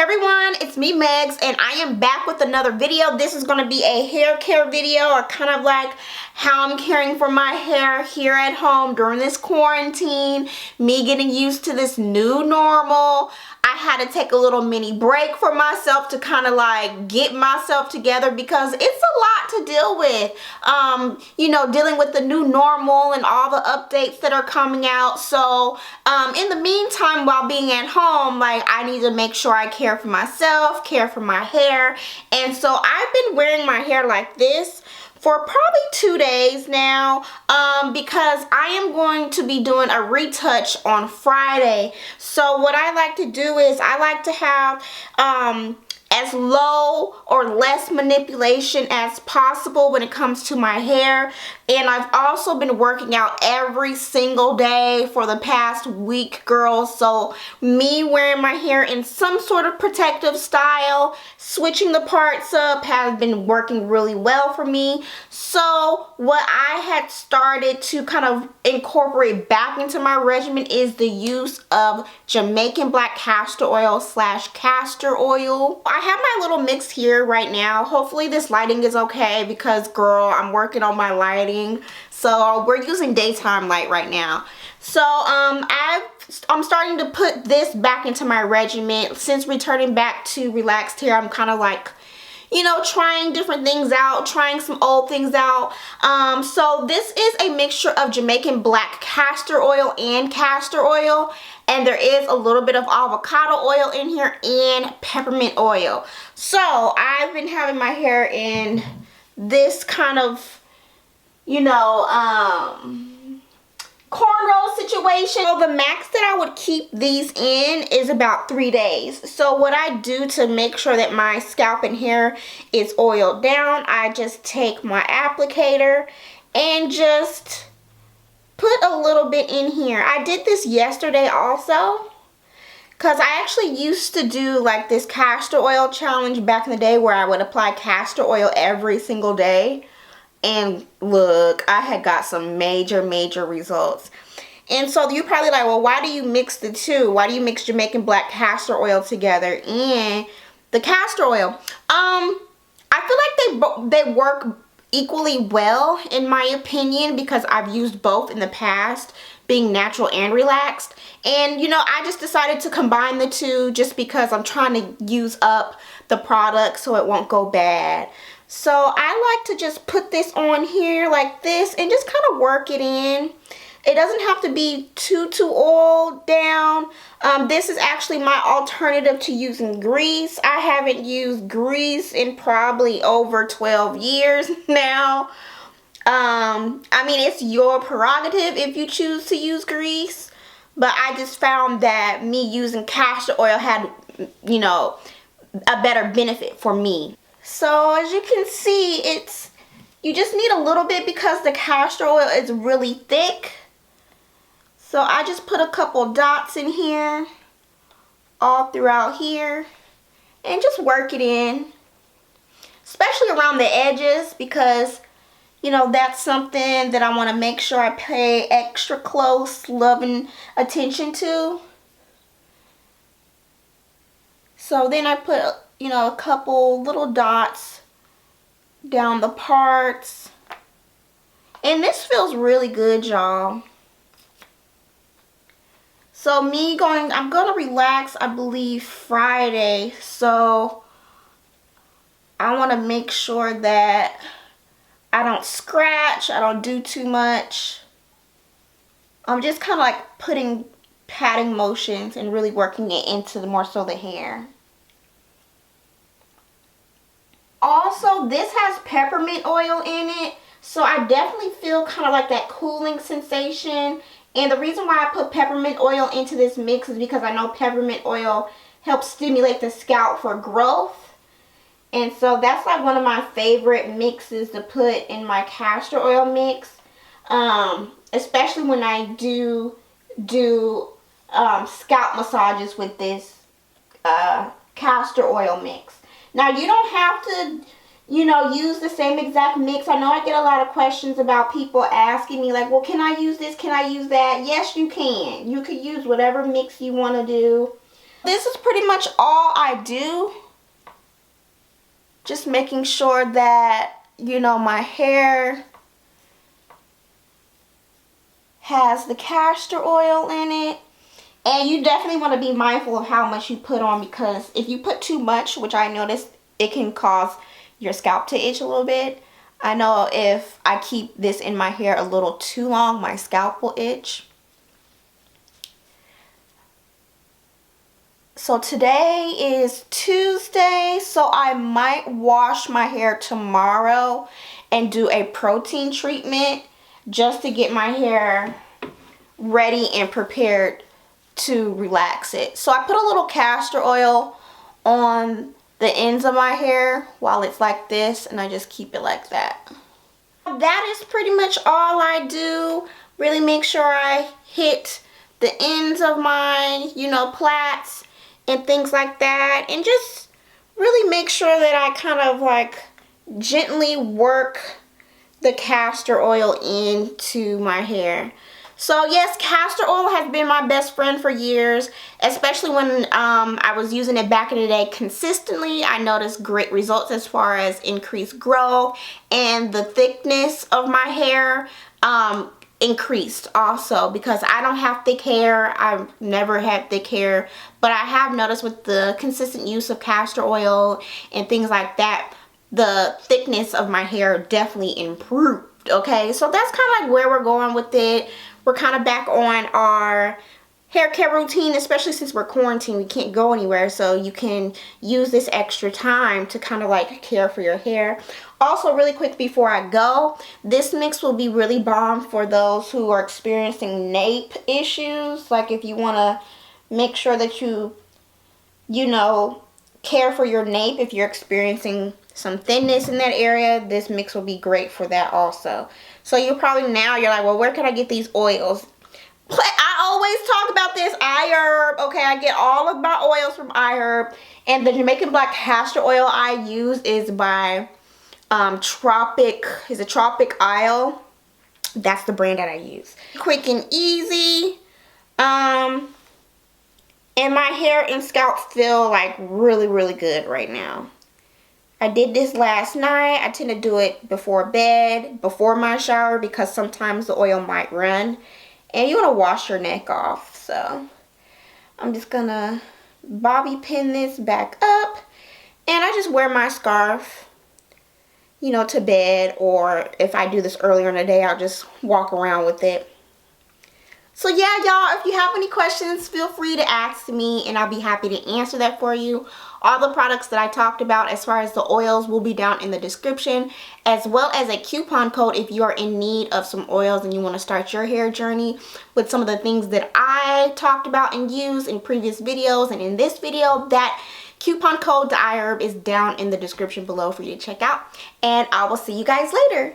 everyone, it's me Megs, and I am back with another video. This is going to be a hair care video, or kind of like how I'm caring for my hair here at home during this quarantine, me getting used to this new normal. I had to take a little mini break for myself to kind of like get myself together because it's a lot to deal with. You know, dealing with the new normal and all the updates that are coming out. So in the meantime, while being at home, like, I need to make sure I care for myself, care for my hair. And so I've been wearing my hair like this for probably 2 days now, because I am going to be doing a retouch on Friday. So what I like to do is I like to have as low or less manipulation as possible when it comes to my hair. And I've also been working out every single day for the past week, girls. So me wearing my hair in some sort of protective style, switching the parts up, has been working really well for me. So what I had started to kind of incorporate back into my regimen is the use of Jamaican black castor oil / castor oil. I have my little mix here right now. Hopefully this lighting is okay because, girl, I'm working on my lighting. So we're using daytime light right now. So I'm starting to put this back into my regimen. Since returning back to relaxed hair, I'm kind of like, you know, trying different things out, trying some old things out. So this is a mixture of Jamaican black castor oil and castor oil. And there is a little bit of avocado oil in here and peppermint oil. So I've been having my hair in this kind of, you know, cornrow situation. So the max that I would keep these in is about 3 days. So what I do to make sure that my scalp and hair is oiled down, I just take my applicator and just put a little bit in here. I did this yesterday also, because I actually used to do like this castor oil challenge back in the day where I would apply castor oil every single day. And look, I had got some major results. And so you're probably like, well, why do you mix the two? Why do you mix Jamaican black castor oil together and the castor oil? I feel like they work equally well, in my opinion, because I've used both in the past, being natural and relaxed. And, you know, I just decided to combine the two just because I'm trying to use up the product so it won't go bad. So I like to just put this on here like this and just kind of work it in. It doesn't have to be too oiled down. This is actually my alternative to using grease. I haven't used grease in probably over 12 years now. I mean, it's your prerogative if you choose to use grease. But I just found that me using castor oil had, you know, a better benefit for me. So as you can see, you just need a little bit because the castor oil is really thick. So I just put a couple dots in here, all throughout here, and just work it in, especially around the edges, because, you know, that's something that I want to make sure I pay extra close, loving attention to. So then I put, you know, a couple little dots down the parts. And this feels really good, y'all. So I'm gonna relax, I believe, Friday. So I want to make sure that I don't scratch, I don't do too much. I'm just kind of like putting patting motions and really working it into more so the hair. Also, this has peppermint oil in it, so I definitely feel kind of like that cooling sensation. And the reason why I put peppermint oil into this mix is because I know peppermint oil helps stimulate the scalp for growth. And so that's like one of my favorite mixes to put in my castor oil mix, especially when I do scalp massages with this castor oil mix. Now, you don't have to, you know, use the same exact mix. I know I get a lot of questions about people asking me like, well, can I use this? Can I use that? Yes, you can. You could use whatever mix you want to do. This is pretty much all I do. Just making sure that, you know, my hair has the castor oil in it. And you definitely want to be mindful of how much you put on, because if you put too much, which I noticed, it can cause your scalp to itch a little bit. I know if I keep this in my hair a little too long, my scalp will itch. So today is Tuesday, so I might wash my hair tomorrow and do a protein treatment just to get my hair ready and prepared to relax it. So I put a little castor oil on the ends of my hair while it's like this, and I just keep it like that. That is pretty much all I do. Really make sure I hit the ends of my, you know, plaits and things like that, and just really make sure that I kind of like gently work the castor oil into my hair. So yes, castor oil has been my best friend for years, especially when I was using it back in the day consistently. I noticed great results as far as increased growth, and the thickness of my hair increased also, because I don't have thick hair. I've never had thick hair, but I have noticed with the consistent use of castor oil and things like that, the thickness of my hair definitely improved. Okay, so that's kind of like where we're going with it. We're kind of back on our hair care routine, especially since we're quarantined. We can't go anywhere, so you can use this extra time to kind of like care for your hair. Also, really quick before I go, this mix will be really bomb for those who are experiencing nape issues. Like if you want to make sure that you know, care for your nape if you're experiencing some thinness in that area, this mix will be great for that also. So you're like, well, where can I get these oils? I always talk about this iHerb. Okay, I get all of my oils from iHerb, and the Jamaican black castor oil I use is by Tropic Isle. That's the brand that I use. Quick and easy. And my hair and scalp feel like really, really good right now. I did this last night. I tend to do it before bed, before my shower, because sometimes the oil might run and you want to wash your neck off. So I'm just gonna bobby pin this back up, and I just wear my scarf, you know, to bed, or if I do this earlier in the day, I'll just walk around with it. So yeah, y'all, if you have any questions, feel free to ask me and I'll be happy to answer that for you. All the products that I talked about as far as the oils will be down in the description, as well as a coupon code if you are in need of some oils and you want to start your hair journey with some of the things that I talked about and used in previous videos and in this video. That coupon code to iHerb is down in the description below for you to check out, and I will see you guys later.